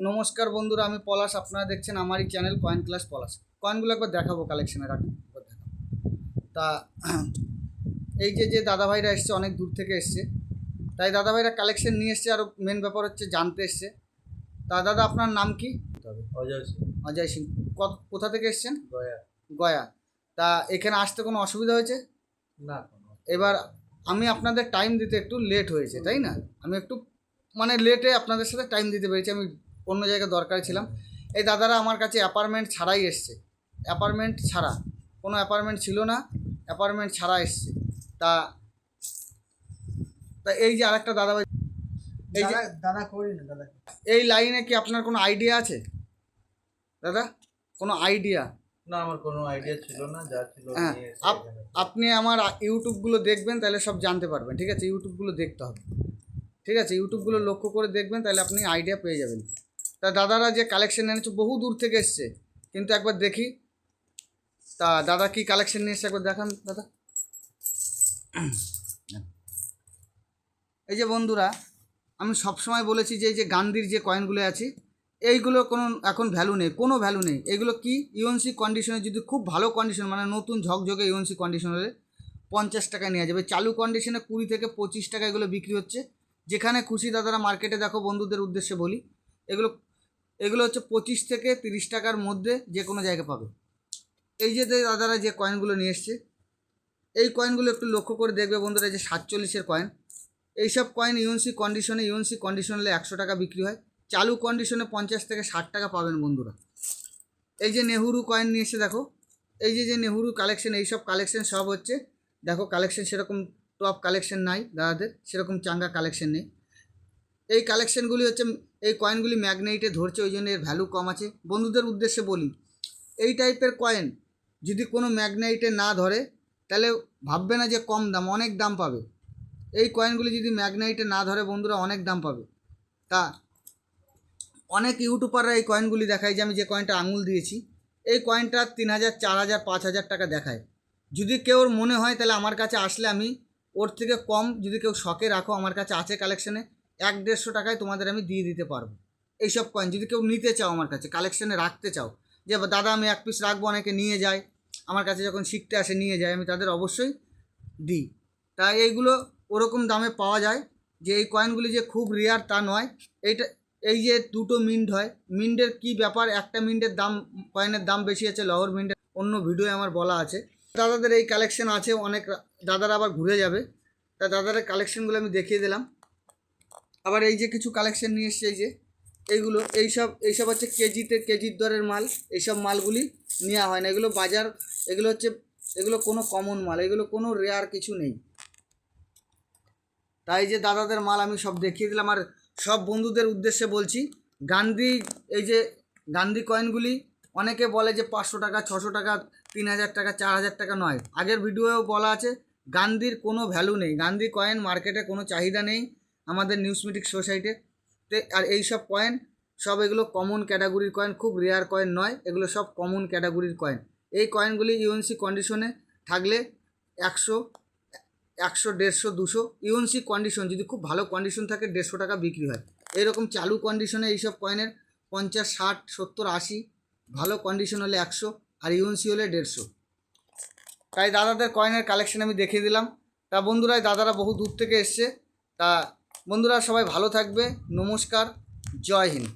নমস্কার বন্ধুরা, আমি পলাশ। আপনারা দেখছেন আমারই চ্যানেল কয়েন ক্লাস পলাশ। কয়েনগুলো একবার দেখাবো, কালেকশানে রাখবো দেখাবো। তা এই যে দাদাভাইরা এসছে, অনেক দূর থেকে এসছে, তাই দাদাভাইরা কালেকশন নিয়ে এসছে। আর মেন ব্যাপার হচ্ছে জানতে এসছে। তা দাদা, আপনার নাম কি? অজয় সিং। অজয় সিং। কোথা থেকে এসছেন? গয়া। গয়া। তা এখানে আসতে কোনো অসুবিধা হয়েছে? না। এবার আমি আপনাদের টাইম দিতে একটু লেট হয়েছে, তাই না? আমি একটু লেটে আপনাদের সাথে টাইম দিতে পেরেছি, আমি অন্য জায়গায় দরকার ছিলাম। এই দাদারা আমার কাছে অ্যাপার্টমেন্ট ছাড়াই এসছে, অ্যাপার্টমেন্ট ছাড়া, কোনো অ্যাপার্টমেন্ট ছিল না, অ্যাপার্টমেন্ট ছাড়া এসছে। তা তা এই যে আরেকটা দাদাভাই, এই যে দাদা করি না দাদা। এই লাইনে কি আপনার কোনো আইডিয়া আছে দাদা? কোনো আইডিয়া? না, আমার কোনো আইডিয়া ছিল না, যা ছিল হ্যাঁ, আপনি আমার ইউটিউবগুলো দেখবেন, তাহলে সব জানতে পারবেন। ঠিক আছে, ইউটিউবগুলো দেখতে হবে। ঠিক আছে, ইউটিউবগুলো লক্ষ্য করে দেখবেন, তাহলে আপনি আইডিয়া পেয়ে যাবেন। তা দাদারা যে কালেকশন এনেছে বহু দূর থেকে এসছে, কিন্তু একবার দেখি তা দাদা কি কালেকশন নিয়ে এসছে, একবার দেখান দাদা। এই যে বন্ধুরা, আমি সবসময় বলেছি যে এই যে গান্ধীর যে কয়েনগুলো আছে, এইগুলো কোনো এখন ভ্যালু নেই, কোনো ভ্যালু নেই। এগুলো কি ইউএনসি কন্ডিশনে, যদি খুব ভালো কন্ডিশন নতুন ঝকঝকে ইউএনসি কন্ডিশন হলে 50 টাকায় নেওয়া যাবে। চালু কন্ডিশনে 20 থেকে 25 টাকা এগুলো বিক্রি হচ্ছে। যেখানে খুশি দাদারা মার্কেটে দেখো, বন্ধুদের উদ্দেশ্যে বলি, এগুলো এগুলো হচ্ছে 25 থেকে 30 টাকার মধ্যে যে কোনো জায়গায় পাবে। এই যে দাদারা যে কয়েনগুলো নিয়ে এসছে, এই কয়েনগুলো একটু লক্ষ্য করে দেখবে বন্ধুরা, যে 47-এর কয়েন। এইসব কয়েন ইউএনসি কন্ডিশন হলে 100 টাকা বিক্রি হয়। চালু কন্ডিশনে 50 থেকে 60 টাকা পাবেন বন্ধুরা। এই যে নেহরু কয়েন নিয়ে এসে দেখো, এই যে নেহরু কালেকশন, এইসব কালেকশন সব হচ্ছে, দেখো কালেকশন সেরকম টপ কালেকশন নাই দাদাদের, সেরকম চাঙ্গা কালেকশন নেই। এই কালেকশনগুলি হচ্ছে, এই কয়েনগুলি ম্যাগনেটে ধরছে, ওই জন্য এর ভ্যালু কম আছে। বন্ধুদের উদ্দেশ্যে বলি, এই টাইপের কয়েন যদি কোনো ম্যাগনেটে না ধরে, তাহলে ভাববে না যে কম দাম, অনেক দাম পাবে। এই কয়েনগুলি যদি ম্যাগনেটে না ধরে বন্ধুরা, অনেক দাম পাবে। তা অনেক ইউটিউবাররা এই কয়েনগুলি দেখায়, যে আমি যে কয়েনটা আঙুল দিয়েছি, এই কয়েনটা 3000, 4000, 5000 টাকা দেখায়। যদি কেউ মনে হয়, তাহলে আমার কাছে আসলে আমি ওর থেকে কম, যদি কেউ শখে রাখো, আমার কাছে আছে কালেকশানে, 100-150 টাকায় তোমাদের আমি দিয়ে দিতে পারবো। এইসব কয়েন যদি কেউ নিতে চাও, আমার কাছে কালেকশানে রাখতে চাও, যে দাদা আমি 1 পিস রাখবো, অনেকে নিয়ে যায় আমার কাছে, যখন শিখতে আসে নিয়ে যায়, আমি তাদের অবশ্যই দিই। তাই এইগুলো ওরকম দামে পাওয়া যায়। যে এই কয়েনগুলি যে খুব রেয়ার তা নয়। এইটা, এই যে দুটো মিন্ট হয়, মিন্টের কি ব্যাপার, একটা মিন্টের দাম, কয়েনের দাম বেশি আছে লহর মিন্টের, অন্য ভিডিও আমার বলা আছে। দাদাদের এই কালেকশন আছে, অনেক দাদারা আবার ঘুরে যাবে, তা দাদাদের কালেকশনগুলো আমি দেখিয়ে দিলাম। আবার এই যে কিছু কালেকশন নিয়ে এসছে, এই যে এইগুলো, এইসব হচ্ছে কেজির দরের মাল। এইসব মালগুলি নেওয়া হয় না, এগুলো বাজার, এগুলো হচ্ছে, এগুলো কোনো কমন মাল, এগুলো কোনো রেয়ার কিছু নেই। তাই যে দাদাদের মাল আমি সব দেখিয়ে দিলাম। আর সব বন্ধুদের উদ্দেশ্যে বলছি, গান্ধী, এই যে গান্ধী কয়েনগুলি অনেকে বলে যে 500 টাকা, 600 টাকা, 3000 টাকা, 4000 টাকা নয়। আগের ভিডিওয়েও বলা আছে, গান্ধীর কোনো ভ্যালু নেই, গান্ধী কয়েন মার্কেটে কোনো চাহিদা নেই আমাদের নিউজমেটিক সোসাইটিতে। আর এই সব কয়েন সব, এগুলো কমন ক্যাটাগরির কয়েন, খুব রেয়ার কয়েন নয়, এগুলো সব কমন ক্যাটাগরির কয়েন। এই কয়েনগুলি ইউএনসি কন্ডিশনে থাকলে 100, 150, 200, ইউএনসি কন্ডিশন যদি খুব ভালো কন্ডিশন থাকে 150 টাকা বিক্রি হয়। এরকম চালু কন্ডিশনে এইসব কয়েনের 50, 60, 70, 80, ভালো কন্ডিশন হলে 100, আর ইউএনসি হলে 150। তাই দাদাদের কয়েনের কালেকশন আমি দেখিয়ে দিলাম। তা বন্ধুরা, দাদারা বহু দূর থেকে এসছে। তা বন্ধুরা সবাই ভালো থাকবে, নমস্কার, জয় হিন্দ।